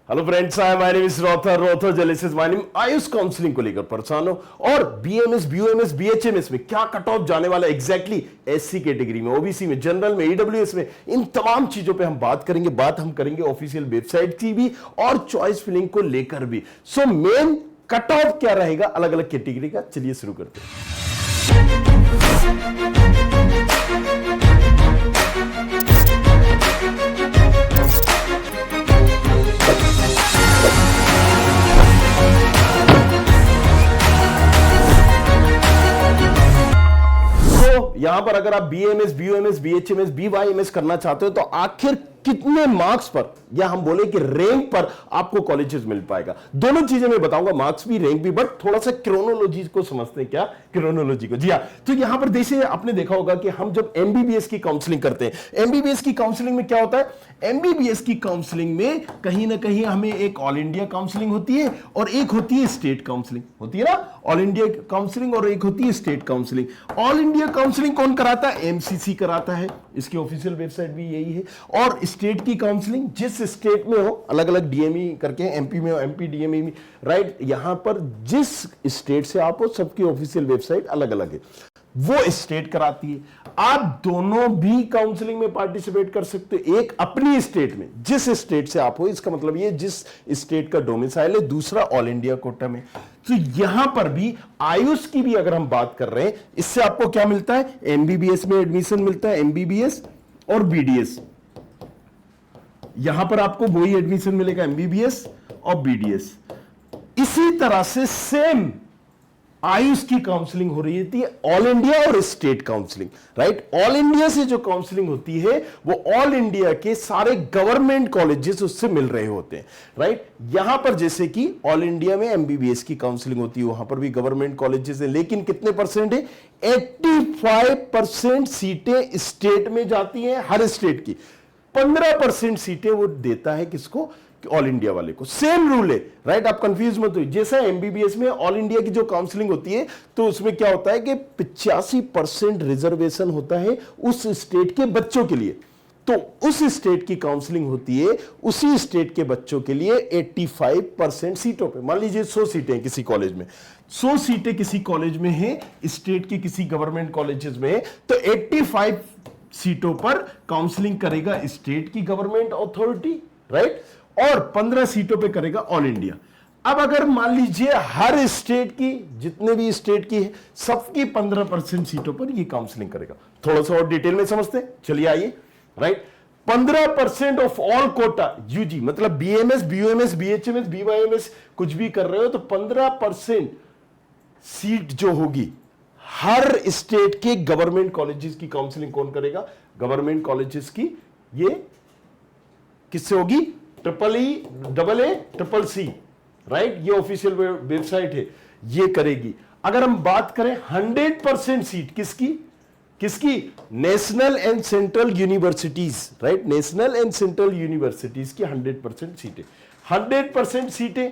Hello friends, my name is रोथर जेलिसिस। My name AYUSH counselling को लेकर परेशान हो और बीएमएस, बीयूएमएस, बीएचएमएस में क्या कट ऑफ जाने वाला एग्जैक्टली एससी कैटेगरी में, ओबीसी में, जनरल में, ईडब्ल्यूएस में, इन तमाम चीजों पे हम बात करेंगे। बात हम करेंगे ऑफिशियल वेबसाइट की भी और चॉइस फिलिंग को लेकर भी। सो मेन कट ऑफ क्या रहेगा अलग अलग कैटेगरी का, चलिए शुरू करते हैं। यहां पर अगर आप बीएमएस, बीयूएमएस, बीएचएमएस, बीवाईएमएस करना चाहते हो तो आखिर कितने मार्क्स पर, या हम बोले कि रैंक पर आपको कॉलेजेस मिल पाएगा। दोनों चीजें मैं बताऊंगा, मार्क्स भी, रैंक भी, बट थोड़ा सा क्रोनोलॉजी को समझते हैं। क्या क्रोनोलॉजी को? जी हाँ। तो यहां पर जैसे आपने देखा होगा कि हम जब एमबीबीएस की काउंसलिंग करते हैं, एमबीबीएस की काउंसलिंग में क्या होता है, एमबीबीएस की काउंसलिंग में कहीं ना कहीं हमें एक ऑल इंडिया काउंसलिंग होती है और एक होती है स्टेट काउंसलिंग। होती है ना ऑल इंडिया काउंसलिंग और एक होती है state counselling. All India counselling कौन कराता है? एमसीसी कराता है, इसकी ऑफिशियल वेबसाइट भी यही है। और स्टेट की काउंसलिंग जिस स्टेट में हो, अलग अलग डीएमई करके, एमपी में हो एमपी डीएमई में, राइट, यहां पर जिस स्टेट से आप हो सबकी ऑफिशियल वेबसाइट अलग अलग है, वो स्टेट कराती है। आप दोनों भी काउंसलिंग में पार्टिसिपेट कर सकते हो, एक अपनी स्टेट में, जिस स्टेट से आप हो, इसका मतलब ये जिस स्टेट का डोमिसाइल है, दूसरा ऑल इंडिया कोटा में। तो यहां पर भी आयुष की भी अगर हम बात कर रहे हैं, इससे आपको क्या मिलता है? एमबीबीएस में एडमिशन मिलता है, एमबीबीएस और बीडीएस। यहां पर आपको वही एडमिशन मिलेगा, एमबीबीएस और बीडीएस। इसी तरह से सेम आयुष की काउंसलिंग हो रही थी, ऑल इंडिया और state counselling, right. All India से जो काउंसलिंग होती है वो ऑल इंडिया के सारे गवर्नमेंट कॉलेजेस उससे मिल रहे होते हैं, राइट। यहां पर जैसे कि ऑल इंडिया में एमबीबीएस की काउंसलिंग होती है, वहां पर भी गवर्नमेंट कॉलेजेस है, लेकिन कितने परसेंट है? 85% सीटें स्टेट में जाती हैं, हर स्टेट की 15% सीटें वो देता है किसको? ऑल इंडिया वाले को। सेम रूल है, राइट। आप कंफ्यूज मत होइए। जैसा एमबीबीएस में ऑल इंडिया की जो काउंसलिंग होती है तो उसमें क्या होता है कि 85% रिजर्वेशन होता है उस स्टेट के बच्चों के लिए। तो उस स्टेट की काउंसलिंग होती है उसी स्टेट के बच्चों के लिए 85% सीटों पे। मान लीजिए 100 सीटें किसी कॉलेज में, 100 सीटें किसी कॉलेज में है, स्टेट की किसी गवर्नमेंट कॉलेजेस में है, तो 85 सीटों पर काउंसलिंग करेगा स्टेट की गवर्नमेंट अथॉरिटी, राइट, और 15 सीटों पे करेगा ऑल इंडिया। अब अगर मान लीजिए हर स्टेट की, जितने भी स्टेट की है, सबकी 15% सीटों पर ये काउंसलिंग करेगा। थोड़ा सा और डिटेल में समझते हैं, चलिए आइए, right. 15% of all quota UG, मतलब बीएमएस, बीयूएमएस, बीएचएमएस, बीवाईएमएस कुछ भी कर रहे हो तो 15% सीट जो होगी हर स्टेट के गवर्नमेंट कॉलेजेस की काउंसलिंग कौन करेगा? गवर्नमेंट कॉलेजेस की। ये किससे होगी? Triple E, double A, triple C, right. ये ऑफिशियल वेबसाइट है, ये करेगी। अगर हम बात करें 100% सीट किसकी? किसकी? National and central universities, right. National and central universities की 100% सीटें, 100% सीटें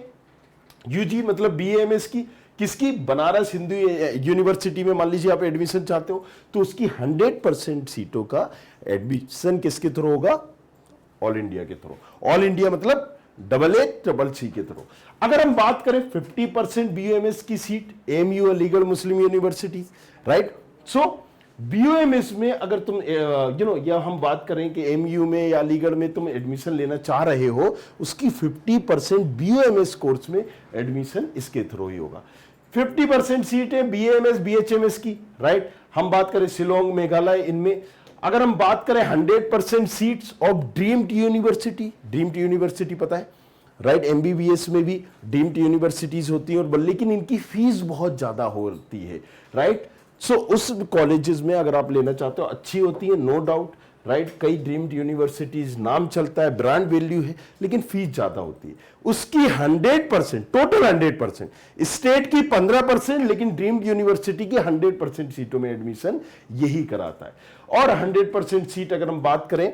यूजी मतलब बीएमएस की। किसकी? बनारस हिंदू यूनिवर्सिटी में मान लीजिए आप एडमिशन चाहते हो तो उसकी 100% सीटों का एडमिशन किसके थ्रू होगा? ऑल इंडिया के थ्रू। ऑल इंडिया मतलब डबल ए ट्रिपल सी के थ्रू। अगर हम बात करें 50% बीयूएमएस की सीट, एमयू लीगल मुस्लिम यूनिवर्सिटी, राइट। सो बीयूएमएस में अगर तुम या हम बात करें कि एमयू में या लीगल में तुम एडमिशन लेना चाह रहे हो, उसकी 50% बीयूएमएस कोर्स में एडमिशन इसके थ्रू ही होगा। 50% सीट है बीएमएस, बीएचएमएस की, राइट। हम बात करें शिलोंग, मेघालय, इनमें। अगर हम बात करें 100% seats of dreamed university, dreamed university पता है, राइट। एमबीबीएस में भी ड्रीम्ड यूनिवर्सिटीज होती है और लेकिन इनकी फीस बहुत ज्यादा होती है, राइट। सो उस कॉलेजेस में अगर आप लेना चाहते हो, अच्छी होती है, नो डाउट, राइट। कई ड्रीम्ड यूनिवर्सिटीज, नाम चलता है, ब्रांड वैल्यू है, लेकिन फीस ज्यादा होती है। उसकी 100%, टोटल 100%, स्टेट की 15%, लेकिन ड्रीम्ड यूनिवर्सिटी की 100% सीटों में एडमिशन यही कराता है। और 100% सीट अगर हम बात करें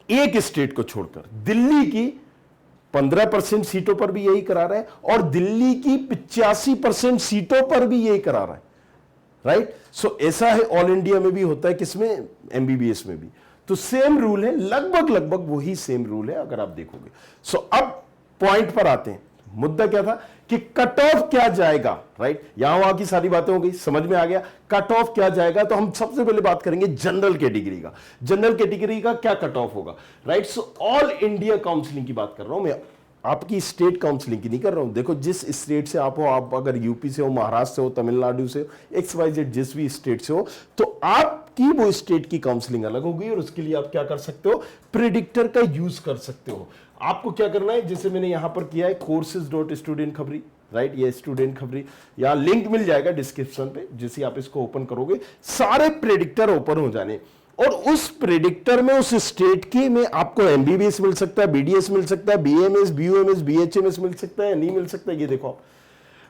एक स्टेट को छोड़कर, दिल्ली की 15% सीटों पर भी यही करा रहा है और दिल्ली की 85% सीटों पर भी यही करा रहा है, राइट। सो ऐसा है, ऑल इंडिया में भी होता है, किसमें? एमबीबीएस में भी। तो सेम रूल है, लगभग लगभग वही सेम रूल है अगर आप देखोगे। सो अब पॉइंट पर आते हैं। मुद्दा क्या था कि कट ऑफ क्या जाएगा, राइट? यहां वहां की सारी बातें हो गई, समझ में आ गया कट ऑफ क्या जाएगा। तो हम सबसे पहले बात करेंगे जनरल कैटेगरी का। जनरल कैटेगरी का क्या कट ऑफ होगा, right? So all India counselling की बात कर रहा हूं मैं, आपकी स्टेट काउंसलिंग की नहीं कर रहा हूं। देखो जिस स्टेट से आप हो, आप अगर यूपी से हो, महाराष्ट्र से हो, तमिलनाडु से हो, XYZ जिस भी स्टेट से हो, तो आपकी वो स्टेट की काउंसलिंग अलग होगी और उसके लिए आप क्या कर सकते हो, प्रिडिक्टर का यूज कर सकते हो। आपको क्या करना है, जैसे मैंने यहां पर किया है courses.student खबरी, राइट? ये स्टूडेंट खबरी, यहां लिंक मिल जाएगा डिस्क्रिप्शन पे, जैसे आप इसको ओपन करोगे सारे प्रेडिक्टर ओपन हो जाने, और उस प्रेडिक्टर में उस स्टेट की में आपको MBBS मिल सकता है, BDS मिल सकता है, BAMS, BUMS, BHMS मिल सकता है, नहीं मिल सकता है। ये देखो आप,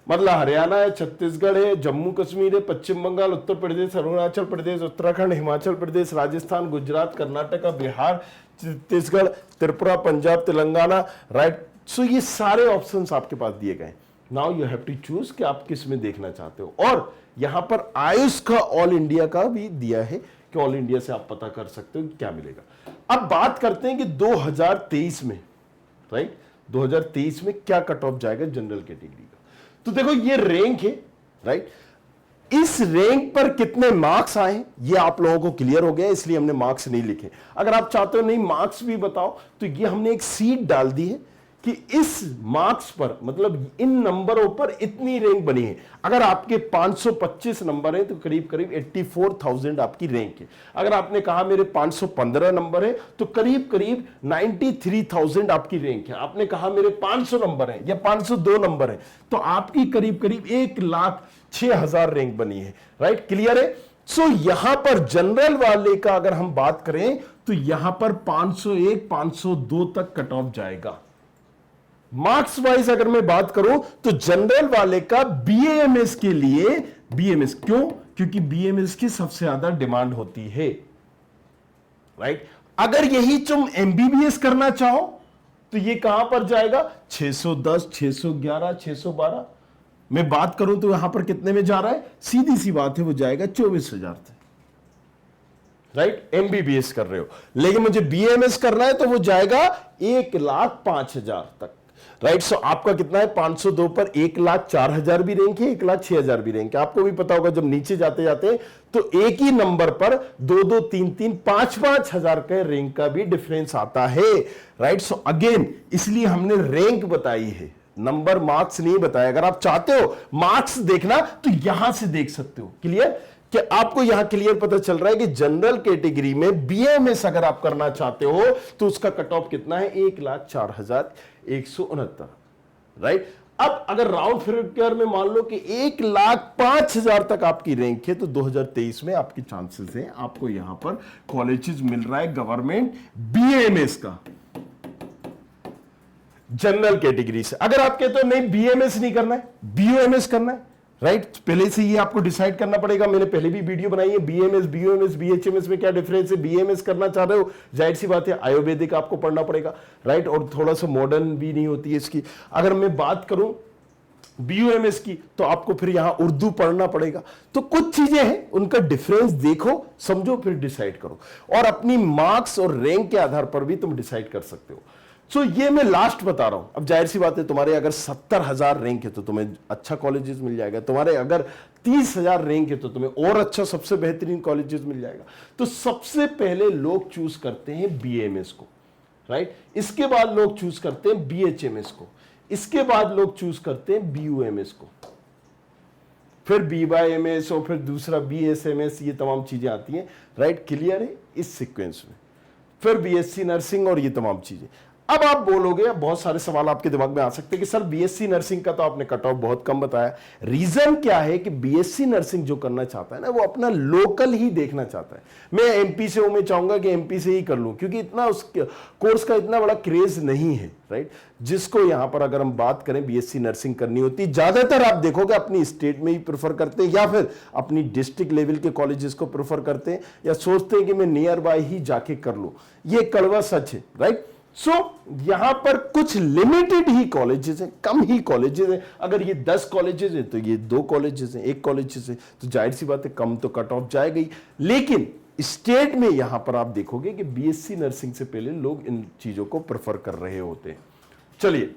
मतलब हरियाणा है, छत्तीसगढ़ है, जम्मू कश्मीर है, पश्चिम बंगाल, उत्तर प्रदेश, अरुणाचल प्रदेश, उत्तराखंड, हिमाचल प्रदेश, राजस्थान, गुजरात, कर्नाटक, बिहार, छत्तीसगढ़, त्रिपुरा, पंजाब, तेलंगाना, राइट? सो ये सारे ऑप्शंस आपके पास दिए गए। Now you have to choose कि आप किस में देखना चाहते हो। और यहां पर आयुष का ऑल इंडिया का भी दिया है कि ऑल इंडिया से आप पता कर सकते हो कि क्या मिलेगा। अब बात करते हैं कि 2023 में, राइट, 2023 में क्या कट ऑफ जाएगा जनरल कैटेगरी का। तो देखो ये रैंक है, राइट? इस रैंक पर कितने मार्क्स आए ये आप लोगों को क्लियर हो गया, इसलिए हमने मार्क्स नहीं लिखे। अगर आप चाहते हो नहीं मार्क्स भी बताओ, तो ये हमने एक सीट डाल दी है कि इस मार्क्स पर, मतलब इन नंबरों पर इतनी रैंक बनी है। अगर आपके 525 नंबर है तो करीब करीब 84,000 आपकी रैंक है। अगर आपने कहा मेरे 515 नंबर है तो करीब करीब 93,000 आपकी रैंक है। आपने कहा मेरे 500 नंबर है या 502 नंबर है तो आपकी करीब करीब 1,06,000 रैंक बनी है, राइट? क्लियर है? सो यहां पर जनरल वाले का अगर हम बात करें तो यहां पर 501, 502 तक कट ऑफ जाएगा। मार्क्स वाइज अगर मैं बात करूं तो जनरल वाले का BAMS के लिए, BAMS क्यों? क्योंकि BAMS की सबसे ज्यादा डिमांड होती है, राइट? अगर यही तुम MBBS करना चाहो तो ये कहां पर जाएगा, 610, 611, 612। मैं बात करूं तो यहां पर कितने में जा रहा है, सीधी सी बात है वो जाएगा 24,000 तक, राइट? MBBS कर रहे हो, लेकिन मुझे BAMS करना है तो वो जाएगा 1,05,000 तक, राइट? सो आपका कितना है, 502 पर 1,04,000 भी रैंक है, 1,06,000 भी रैंक है। आपको भी पता होगा जब नीचे जाते जाते तो एक ही नंबर पर 2-2, 3-3, 5-5 हजार का रैंक का भी डिफरेंस आता है, राइट? सो अगेन इसलिए हमने रैंक बताई है, नंबर मार्क्स नहीं बताया। अगर आप चाहते हो मार्क्स देखना तो यहां से देख सकते हो। क्लियर? कि आपको यहां क्लियर पता चल रहा है कि जनरल कैटेगरी में BAMS अगर आप करना चाहते हो तो उसका कट ऑफ कितना है, 1,04,169, राइट? अब अगर राउंड फिगर में मान लो कि 1,05,000 तक आपकी रैंक है तो 2023 में आपके चांसेस हैं, आपको यहां पर कॉलेजेस मिल रहा है गवर्नमेंट BAMS का जनरल कैटेगरी से। अगर आप कहते हो नहीं BAMS नहीं करना है, BUMS करना है, राइट? पहले से ये आपको डिसाइड करना पड़ेगा। मैंने पहले भी वीडियो बनाई है, BAMS, BUMS, BHMS में क्या डिफरेंस है। BAMS करना चाह रहे हो, जाहिर सी बात है आयुर्वेदिक आपको पढ़ना पड़ेगा, राइट? और थोड़ा सा मॉडर्न भी नहीं होती है इसकी। अगर मैं बात करूं BUMS की तो आपको फिर यहां उर्दू पढ़ना पड़ेगा। तो कुछ चीजें हैं, उनका डिफरेंस देखो, समझो, फिर डिसाइड करो, और अपनी मार्क्स और रैंक के आधार पर भी तुम डिसाइड कर सकते हो। सो ये मैं लास्ट बता रहा हूं। अब जाहिर सी बात है तुम्हारे अगर 70,000 रैंक है तो तुम्हें अच्छा कॉलेजेस मिल जाएगा, तुम्हारे अगर 30,000 रैंक है तो तुम्हें और अच्छा सबसे बेहतरीन कॉलेजेस मिल जाएगा। तो सबसे पहले लोग चूज करते हैं BAMS को, राइट? इसके बाद लोग चूज करते हैं BHMS को, इसके बाद लोग चूज करते हैं BUMS को, फिर BYMS और फिर दूसरा BSMS, ये तमाम चीजें आती हैं, राइट? क्लियर है? इस सीक्वेंस में फिर BSc नर्सिंग और ये तमाम चीजें। अब आप बोलोगे, बहुत सारे सवाल आपके दिमाग में आ सकते हैं कि सर BSc नर्सिंग का तो आपने कट ऑफ बहुत कम बताया। रीजन क्या है कि BSc नर्सिंग जो करना चाहता है ना, वो अपना लोकल ही देखना चाहता है। मैं MP से हूं, मैं चाहूंगा कि MP से ही कर लूं, क्योंकि इतना उस कोर्स का इतना बड़ा क्रेज नहीं है, राइट? जिसको यहां पर अगर हम बात करें BSc नर्सिंग करनी होती, ज्यादातर आप देखोगे अपनी स्टेट में ही प्रेफर करते हैं या फिर अपनी डिस्ट्रिक्ट लेवल के कॉलेजेस को प्रेफर करते हैं, या सोचते हैं कि मैं नियर बाय ही जाके कर लूं। ये कड़वा सच है, राइट? सो यहां पर कुछ लिमिटेड ही कॉलेजेस हैं, कम ही कॉलेजेस हैं। अगर ये 10 कॉलेजेस हैं तो ये 2 कॉलेजेस हैं, 1 कॉलेजेस है, तो जाहिर सी बात है कम तो कट ऑफ जाएगा ही। लेकिन स्टेट में यहां पर आप देखोगे कि BSc नर्सिंग से पहले लोग इन चीजों को प्रेफर कर रहे होते हैं। चलिए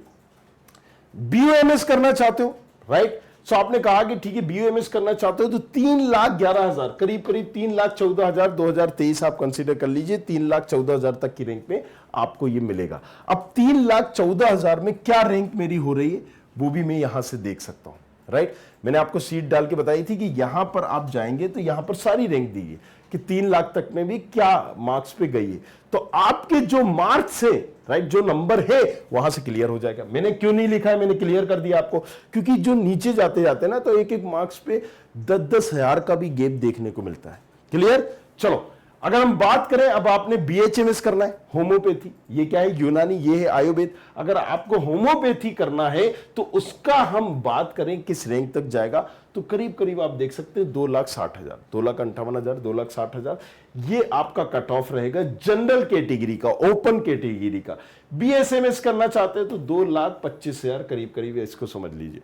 बीओएमएस करना चाहते हो, राइट? सो आपने कहा कि ठीक है बीओएमएस करना चाहते हो तो 3,11,000 करीब करीब 3,14,000 2023 आप कंसीडर कर लीजिए, 3,14,000 तक की रैंक में आपको ये मिलेगा। अब 3,14,000 में क्या रैंक मेरी हो रही है वो भी मैं यहां से देख सकता हूं, राइट? मैंने आपको सीट डाल के बताई थी कि यहां पर आप जाएंगे तो यहां पर सारी रैंक दी है कि 3 लाख तक में भी क्या मार्क्स पे गई है, तो आपके जो मार्क्स है, राइट, जो नंबर है वहां से क्लियर हो जाएगा। मैंने क्यों नहीं लिखा है, मैंने क्लियर कर दिया आपको, क्योंकि जो नीचे जाते जाते ना तो एक एक मार्क्स पे 10-10 हजार का भी गैप देखने को मिलता है। क्लियर? चलो अगर हम बात करें, अब आपने बीएचएमएस करना है, होम्योपैथी, ये क्या है, यूनानी, ये है आयुर्वेद। अगर आपको होम्योपैथी करना है तो उसका हम बात करें किस रैंक तक जाएगा, तो करीब करीब आप देख सकते हैं 2,60,000, 2,58,000, 2,60,000, ये आपका कट ऑफ रहेगा जनरल कैटेगरी का, ओपन कैटेगरी का। बीएसएमएस करना चाहते हैं तो 2,25,000 करीब करीब, इसको समझ लीजिए।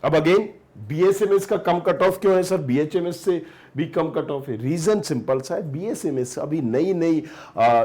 अब अगेन बीएसएमएस का कम कट ऑफ क्यों है सर, बीएचएमएस से भी कम कट ऑफ है? रीजन सिंपल सा है, बीएसएमएस अभी नई नई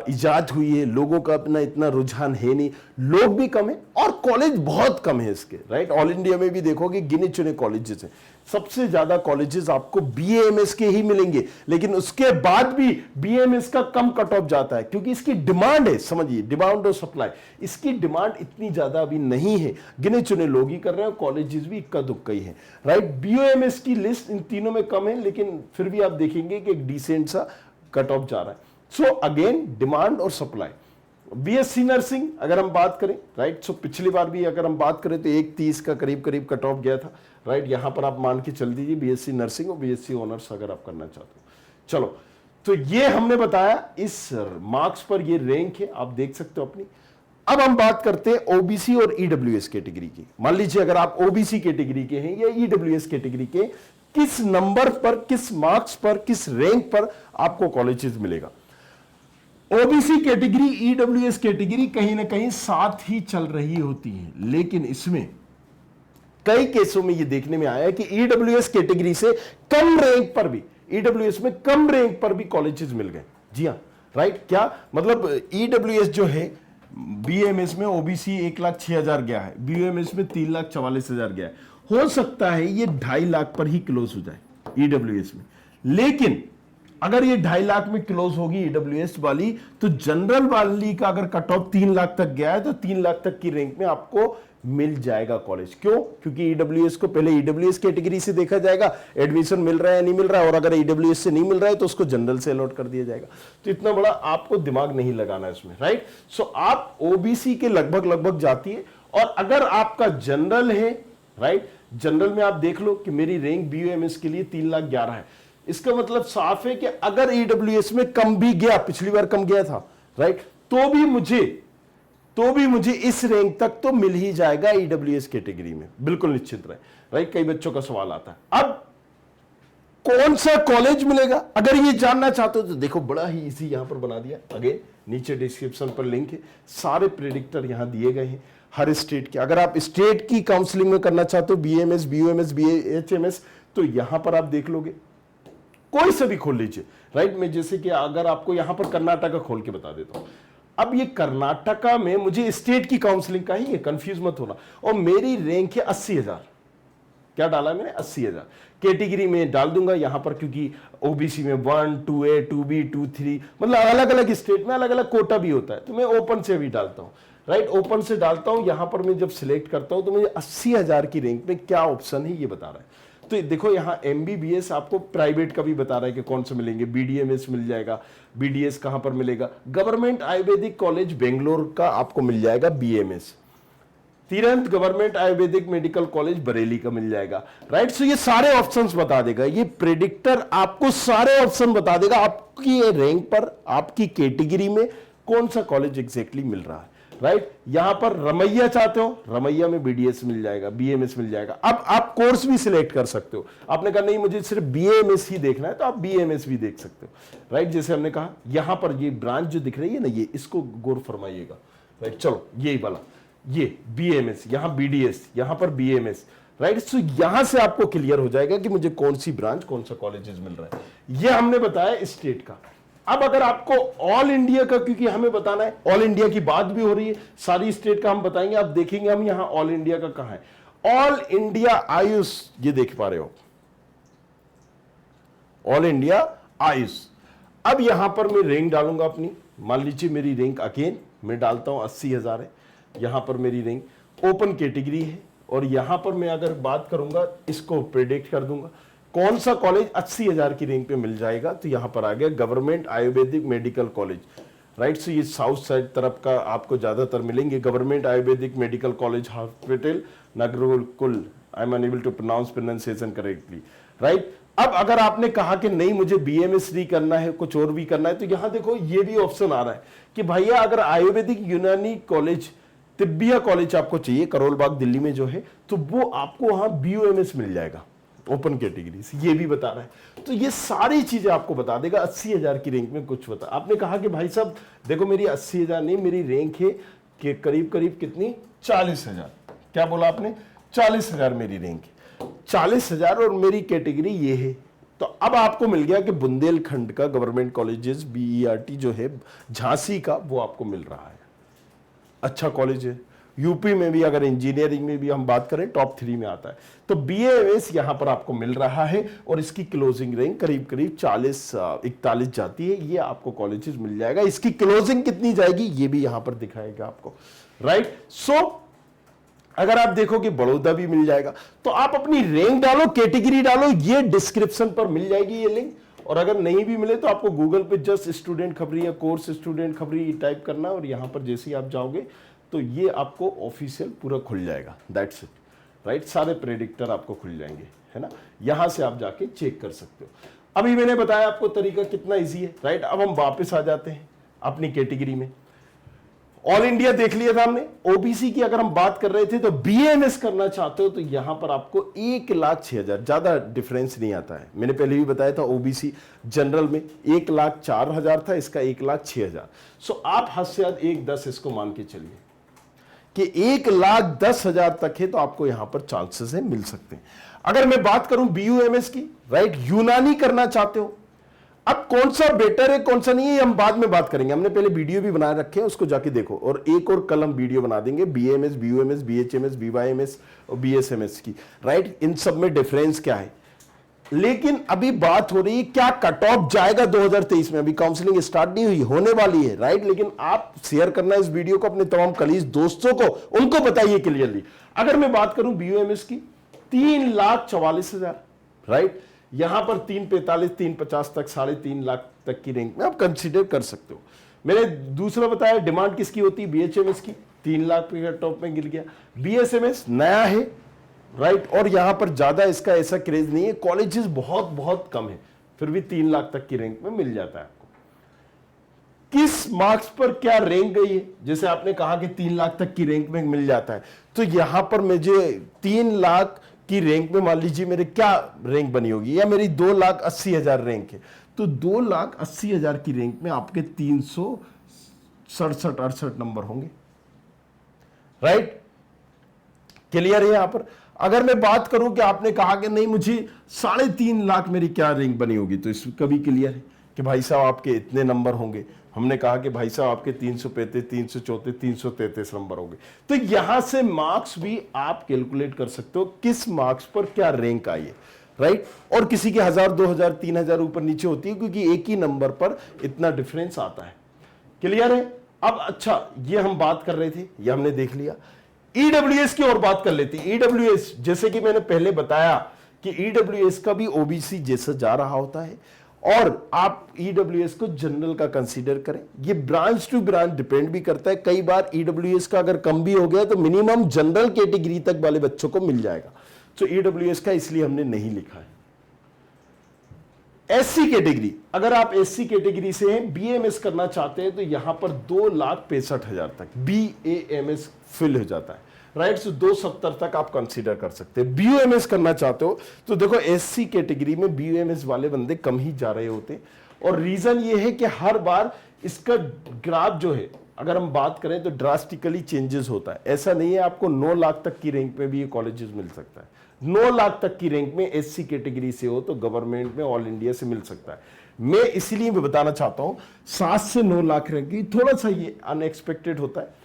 इजाद हुई है, लोगों का अपना इतना रुझान है नहीं, लोग भी कम है और कॉलेज बहुत कम है इसके, राइट? ऑल इंडिया में भी देखोगे गिने चुने कॉलेजेस हैं, सबसे ज्यादा कॉलेजेस आपको बीएएमएस के ही मिलेंगे, लेकिन उसके बाद भी बीएएमएस का कम कट ऑफ जाता है क्योंकि इसकी डिमांड है, समझिए डिमांड और सप्लाई, इसकी डिमांड इतनी ज्यादा अभी नहीं है, गिने चुने लोग ही कर रहे हैं, कॉलेजेस भी इक्का दुक्का ही है, राइट? बीओएमएस की लिस्ट इन तीनों में कम है, लेकिन फिर भी आप देखेंगे कि एक डिसेंट सा कट ऑफ जा रहा है। सो अगेन डिमांड और सप्लाई। बीएससी नर्सिंग अगर हम बात करें, राइट, सो पिछली बार भी अगर हम बात करें तो 1,30 का करीब करीब कट ऑफ गया था, राइट? यहां पर आप मान के चल दीजिए बीएससी नर्सिंग और बीएससी ऑनर्स अगर आप करना चाहते हो। चलो, तो ये हमने बताया, इस मार्क्स पर ये रैंक है, आप देख सकते हो अपनी। अब हम बात करते हैं ओबीसी और ईडब्ल्यूएस कैटेगरी की। मान लीजिए अगर आप ओबीसी कैटेगरी के हैं या ईडब्ल्यूएस कैटेगरी के, किस नंबर पर, किस मार्क्स पर, किस रैंक पर आपको कॉलेजेस मिलेगा? ओबीसी कैटेगरी, ईडब्ल्यूएस कैटेगरी कहीं ना कहीं साथ ही चल रही होती है, लेकिन इसमें कई केसों में यह देखने में आया है कि ईडब्ल्यूएस कैटेगरी से कम रैंक पर भी, ईडब्ल्यूएस में कम रैंक पर भी कॉलेजेस मिल गए। जी हां, राइट? क्या मतलब, ईडब्ल्यूएस जो है बीएमएस में ओबीसी 1,06,000 गया है, बीएमएस में 3,44,000 गया है, हो सकता है ये 2.5 लाख पर ही क्लोज हो जाए ईडब्ल्यूएस में, लेकिन अगर ये 2.5 लाख में क्लोज होगी ईडब्ल्यूएस वाली, तो जनरल वाली का अगर कट ऑफ 3 लाख तक गया है तो 3 लाख तक की रैंक में आपको मिल जाएगा कॉलेज। क्यों? क्योंकि ईडब्ल्यूएस को पहले ईडब्ल्यूएस कैटेगरी से देखा जाएगा, एडमिशन मिल रहा है या नहीं मिल रहा है, और अगर ईडब्ल्यूएस से नहीं मिल रहा है तो उसको जनरल से अलॉट कर दिया जाएगा। तो इतना बड़ा आपको दिमाग नहीं लगाना है इसमें, राइट? सो आप ओबीसी के लगभग जाती है, और अगर आपका जनरल है, राइट, जनरल में आप देख लो कि मेरी रैंक बीयूएमएस के लिए 3,11,000 है, इसका मतलब साफ है कि अगर ईडब्ल्यूएस में कम भी गया, पिछली बार कम गया था, राइट, तो भी मुझे इस रैंक तक तो मिल ही जाएगा ईडब्ल्यूएस कैटेगरी में, बिल्कुल निश्चित रहे, राइट? कई बच्चों का सवाल आता है। अब कौन सा कॉलेज मिलेगा, अगर ये जानना चाहते हो तो देखो बड़ा ही इजी यहां पर बना दिया, अगेन नीचे डिस्क्रिप्शन पर लिंक है, सारे प्रेडिक्टर यहां दिए गए हैं हर स्टेट के। अगर आप स्टेट की काउंसलिंग में करना चाहते हो, बीएमएस, बीयूएमएस, बीएचएमएस, तो यहां पर आप देख लोगे, कोई से भी खोल लीजिए, राइट? मैं जैसे कि अगर आपको यहां पर कर्नाटका खोल के बता देता हूं, अब ये कर्नाटका में मुझे स्टेट की काउंसलिंग का ही है, कंफ्यूज मत होना, और मेरी रैंक है 80,000। क्या डाला मैंने? 80,000 कैटेगरी में डाल दूंगा यहां पर, क्योंकि ओबीसी में 1, 2A, 2B, 2, 3, मतलब अलग अलग स्टेट में अलग अलग कोटा भी होता है, तो मैं ओपन से भी डालता हूं, राइट? ओपन से डालता हूं, यहां पर मैं जब सिलेक्ट करता हूं तो मुझे 80,000 की रैंक में क्या ऑप्शन है ये बता रहा है। तो देखो यहां एमबीबीएस आपको प्राइवेट का भी बता रहा है कि कौन से मिलेंगे, बीडीएमएस मिल जाएगा, बीडीएस कहां पर मिलेगा, गवर्नमेंट आयुर्वेदिक कॉलेज बेंगलोर का आपको मिल जाएगा बीएमएस, तिरंत government Ayurvedic medical college Bareilly का मिल जाएगा, राइट? सो ये सारे ऑप्शंस बता देगा, ये प्रेडिक्टर आपको सारे ऑप्शन बता देगा, आपकी रैंक पर, आपकी कैटेगरी में कौन सा कॉलेज एग्जैक्टली मिल रहा है, राइट? यहां पर रमैया चाहते हो, रमैया में बीडीएस मिल जाएगा, बीएमएस मिल जाएगा। अब आप कोर्स भी सिलेक्ट कर सकते हो, आपने कहा नहीं मुझे सिर्फ बीएमएस ही देखना है, तो आप बीएमएस भी देख सकते हो, राइट? जैसे हमने कहा यहां पर ये ब्रांच जो दिख रही है ना, ये इसको गौर फरमाइएगा, राइट? चलो यही वाला, ये बीएमएस, यहां बीडीएस, यहां पर बीएमएस, राइट? सो यहां से आपको क्लियर हो जाएगा कि मुझे कौन सी ब्रांच, कौन सा कॉलेजेस मिल रहा है। ये हमने बताया स्टेट का। अब अगर आपको ऑल इंडिया का, क्योंकि हमें बताना है, ऑल इंडिया की बात भी हो रही है, सारी स्टेट का हम बताएंगे। आप देखेंगे हम यहां ऑल इंडिया का कहां है, ऑल इंडिया आयुष, ये देख पा रहे हो, ऑल इंडिया आयुष। अब यहां पर मैं रैंक डालूंगा अपनी, मान लीजिए मेरी रैंक अगेन मैं डालता हूं 80,000 है, यहां पर मेरी रैंक ओपन कैटेगरी है, और यहां पर मैं अगर बात करूंगा, इसको प्रेडिक्ट कर दूंगा कौन सा कॉलेज 80,000 की रैंक पे मिल जाएगा, तो यहां पर आ गया government Ayurvedic medical college, right. So ये साउथ साइड तरफ का आपको ज्यादातर मिलेंगे, government Ayurvedic medical college hospital Nagarkul, I am unable to pronunciation correctly, right. अब अगर आपने कहा कि नहीं मुझे बीएमएसडी करना है, कुछ और भी करना है, तो यहां देखो ये भी ऑप्शन आ रहा है कि भैया अगर आयुर्वेदिक यूनानी कॉलेज, तिब्बिया कॉलेज आपको चाहिए करोल बाग दिल्ली में जो है, तो वो आपको वहां बीयूएमएस मिल जाएगा ओपन कैटेगरी से, ये भी बता रहा है। तो ये सारी चीजें आपको बता देगा। 80,000 की रैंक में कुछ बता, आपने कहा कि भाई साहब देखो मेरी 80,000 नहीं, मेरी रैंक है कि करीब करीब कितनी 40,000, क्या बोला आपने, 40,000 मेरी रैंक है, 40,000 और मेरी कैटेगरी ये है। तो अब आपको मिल गया कि बुंदेलखंड का गवर्नमेंट कॉलेजेस बीईआरटी जो है झांसी का, वो आपको मिल रहा है, अच्छा कॉलेज है। यूपी में भी अगर इंजीनियरिंग में भी हम बात करें टॉप 3 में आता है। तो बीएएमएस यहां पर आपको मिल रहा है और इसकी क्लोजिंग रैंक करीब करीब 40-41 जाती है, ये आपको कॉलेजेस मिल जाएगा। इसकी क्लोजिंग कितनी जाएगी ये भी यहां पर दिखाएगा आपको, राइट। सो अगर आप देखो कि बड़ौदा भी मिल जाएगा, तो आप अपनी रैंक डालो, कैटेगरी डालो, ये डिस्क्रिप्शन पर मिल जाएगी ये लिंक। और अगर नहीं भी मिले तो आपको गूगल पे जस्ट स्टूडेंट खबरी या कोर्स स्टूडेंट खबरी टाइप करना, और यहां पर जैसे ही आप जाओगे तो ये आपको ऑफिशियल पूरा खुल जाएगा, दैट्स इट, राइट। सारे प्रेडिक्टर आपको खुल जाएंगे, है ना, यहां से आप जाके चेक कर सकते हो। अभी मैंने बताया आपको तरीका कितना इजी है, राइट। अब हम वापस आ जाते हैं अपनी कैटेगरी में। ऑल इंडिया देख लिया था हमने, ओबीसी की अगर हम बात कर रहे थे, तो बीएमएस करना चाहते हो तो यहां पर आपको 1,06,000, ज्यादा डिफरेंस नहीं आता है। मैंने पहले भी बताया था ओबीसी जनरल में 1,04,000 था, इसका 1,06,000। सो आप हद से हद 1,10 इसको मान के चलिए कि 1,10,000 तक है, तो आपको यहां पर चांसेस है मिल सकते हैं। अगर मैं बात करूं बीयूएमएस की, राइट, यूनानी करना चाहते हो, अब कौन सा बेटर है कौन सा नहीं है हम बाद में बात करेंगे, हमने पहले वीडियो भी बना रखे हैं, उसको जाके देखो। और एक और कल हम वीडियो बना देंगे बीएमएस, बीयूएमएस, बीएचएमएस, बीवाईएमएस और बीएसएमएस की, राइट। इन सब में डिफरेंस क्या है। लेकिन अभी बात हो रही है क्या कट ऑफ जाएगा 2023 में, अभी काउंसलिंग स्टार्ट नहीं हुई, होने वाली है, राइट। लेकिन आप शेयर करना इस वीडियो को अपने तमाम कलीग दोस्तों को, उनको बताइए क्लियरली। अगर मैं बात करूं बीयूएमएस की 3,44,000, राइट, यहां पर 3,45, 3,50 तक, 3.5 लाख तक की रैंक में आप कंसीडर कर सकते हो। मैंने दूसरा बताया डिमांड किसकी होती है, बीएचएमएस की, 3 लाख के टॉप में गिर गया। बीएसएमएस नया है, राइट, और यहां पर ज्यादा इसका ऐसा क्रेज नहीं है, कॉलेजेस बहुत बहुत कम है, फिर भी 3 लाख तक की रैंक में मिल जाता है आपको। किस मार्क्स पर क्या रैंक गई है, जैसे आपने कहा कि 3 लाख तक की रैंक में मिल जाता है, तो यहां पर मुझे 3 लाख की रैंक में मान लीजिए मेरे क्या रैंक बनी होगी, या मेरी 2,80,000 रैंक है, तो 2,80,000 की रैंक में आपके 367-68 नंबर होंगे, राइट। क्लियर है यहां पर। अगर मैं बात करूं कि आपने कहा कि नहीं मुझे 3.5 लाख मेरी क्या रैंक बनी होगी, तो इसका भी क्लियर है कि भाई साहब आपके इतने नंबर होंगे। हमने कहा कि भाई साहब आपके 335, 334, 333 नंबर होंगे। तो यहां से मार्क्स भी आप कैलकुलेट कर सकते हो किस मार्क्स पर क्या रैंक आई है, राइट। और किसी के 1,000, 2,000, 3,000 ऊपर नीचे होती है, क्योंकि एक ही नंबर पर इतना डिफरेंस आता है। क्लियर है। अब अच्छा, ये हम बात कर रहे थे, ये हमने देख लिया। ईडब्ल्यूएस की और बात कर लेते हैं। ईडब्ल्यूएस जैसे कि मैंने पहले बताया कि ईडब्ल्यूएस का भी ओबीसी जैसा जा रहा होता है, और आप ईडब्ल्यूएस को जनरल का कंसीडर करें। ये ब्रांच टू ब्रांच डिपेंड भी करता है, कई बार ईडब्ल्यूएस का अगर कम भी हो गया तो मिनिमम जनरल कैटेगरी तक वाले बच्चों को मिल जाएगा। तो ईडब्ल्यूएस का इसलिए हमने नहीं लिखा है। एससी कैटेगरी, अगर आप एससी कैटेगरी से हैं, बीएमएस करना चाहते हैं, तो यहां पर 2,65,000 तक बीएएमएस फिल हो जाता है, राइट। सो 270 तक आप कंसीडर कर सकते हैं। बीयूएमएस करना चाहते हो तो देखो एससी कैटेगरी में बीयूएमएस वाले बंदे कम ही जा रहे होते, और रीजन ये है कि हर बार इसका ग्राफ जो है, अगर हम बात करें तो ड्रास्टिकली चेंजेस होता है। ऐसा नहीं है आपको 9 लाख तक की रैंक पे भी ये कॉलेजेस मिल सकता है। 9 लाख तक की रैंक में एससी कैटेगरी से हो तो गवर्नमेंट में ऑल इंडिया से मिल सकता है। मैं इसलिए मैं बताना चाहता हूं 7 से 9 लाख रैंक की थोड़ा सा ये अनएक्सपेक्टेड होता है।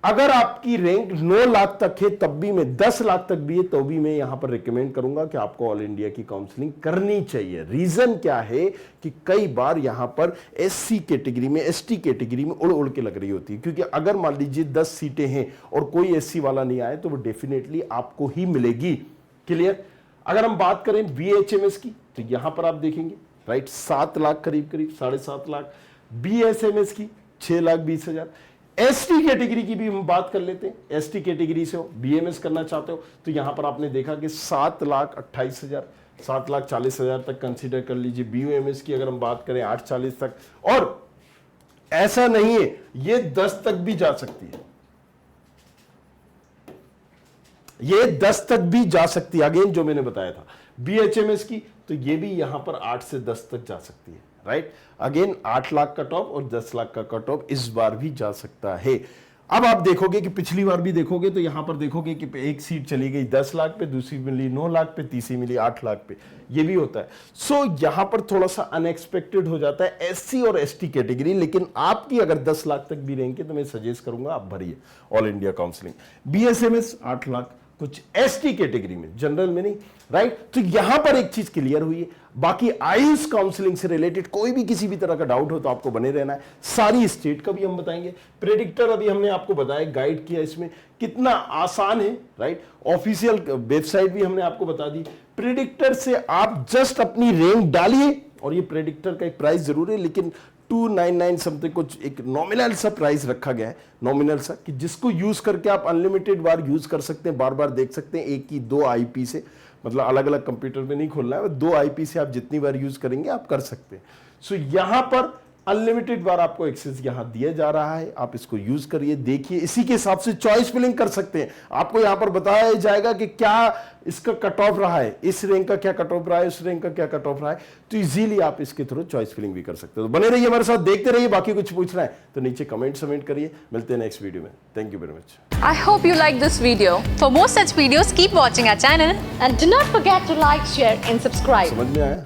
अगर आपकी रैंक 9 लाख तक है तब भी मैं 10 लाख तक भी है तो भी मैं यहां पर रिकमेंड करूंगा कि आपको ऑल इंडिया की काउंसलिंग करनी चाहिए। रीजन क्या है कि कई बार यहां पर एससी कैटेगरी में, एसटी कैटेगरी में उड़ उड़ के लग रही होती है, क्योंकि अगर मान लीजिए 10 सीटें हैं और कोई एससी वाला नहीं आए तो वो डेफिनेटली आपको ही मिलेगी। क्लियर? अगर हम बात करें बीएचएमएस की तो यहां पर आप देखेंगे राइट 7 लाख करीब 7.5 लाख, बीएसएमएस की 6,20,000, एसटी कैटेगरी की भी हम बात कर लेते हैं। एसटी कैटेगरी से हो, बीएमएस करना चाहते हो तो यहां पर आपने देखा कि 7,28,000, 7,40,000 तक कंसीडर कर लीजिए। बीयूएमएस की अगर हम बात करें 8,40 तक, और ऐसा नहीं है ये 10 तक भी जा सकती है, ये 10 तक भी जा सकती है। अगेन जो मैंने बताया था बीएचएमएस की तो ये भी यहां पर 8 से 10 तक जा सकती है, राइट। अगेन 8 लाख का टॉप और 10 लाख का कट ऑफ इस बार भी जा सकता है। अब आप देखोगे कि पिछली बार भी देखोगे तो यहां पर देखोगे कि एक सीट चली गई 10 लाख पे, दूसरी मिली 9 लाख पे, तीसरी मिली 8 लाख पे, ये भी होता है। सो यहां पर थोड़ा सा अनएक्सपेक्टेड हो जाता है एससी और एसटी कैटेगरी। लेकिन आपकी अगर 10 लाख तक भी रहेंगे तो मैं सजेस्ट करूंगा आप भरिए all India counselling. BSMS 8 lakh, कुछ एसटी कैटेगरी में, जनरल में नहीं, राइट। तो यहां पर एक चीज क्लियर हुई है। बाकी आयुष काउंसलिंग से रिलेटेड कोई भी किसी भी तरह का डाउट हो तो आपको बने रहना है। सारी स्टेट का भी हम बताएंगे, प्रेडिक्टर अभी हमने आपको बताया, गाइड किया इसमें कितना आसान है, राइट। ऑफिशियल वेबसाइट भी हमने आपको बता दी। प्रेडिक्टर से आप जस्ट अपनी रैंक डालिए, और ये प्रेडिक्टर का एक प्राइस जरूर है लेकिन 299 समथिंग कुछ एक नॉमिनल सा प्राइस रखा गया है, नॉमिनल सा, कि जिसको यूज करके आप अनलिमिटेड बार यूज कर सकते हैं, बार बार देख सकते हैं। एक की 2 आईपी से, मतलब अलग अलग कंप्यूटर में नहीं खोलना है, 2 आईपी से आप जितनी बार यूज करेंगे आप कर सकते हैं। सो यहां पर अनलिमिटेड बार आपको एक्सेस यहां दिया जा रहा है, आप इसको यूज करिए, देखिए, इसी के हिसाब से चॉइस फिलिंग कर सकते हैं। आपको यहां पर बताया जाएगा कि क्या इसका कट ऑफ रहा है, इस रैंक का क्या कट ऑफ रहा है, उस रैंक का क्या कट ऑफ रहा है, तो इजीली आप इसके थ्रू चॉइस फिलिंग भी कर सकते हो। तो बने रहिए हमारे साथ, देखते रहिए। बाकी कुछ पूछना है तो नीचे कमेंट करिए। मिलते हैं नेक्स्ट वीडियो में। Thank you very much. I hope you like this video. For more such videos, keep watching our channel. And do not forget to like, share and subscribe. समझ में आया?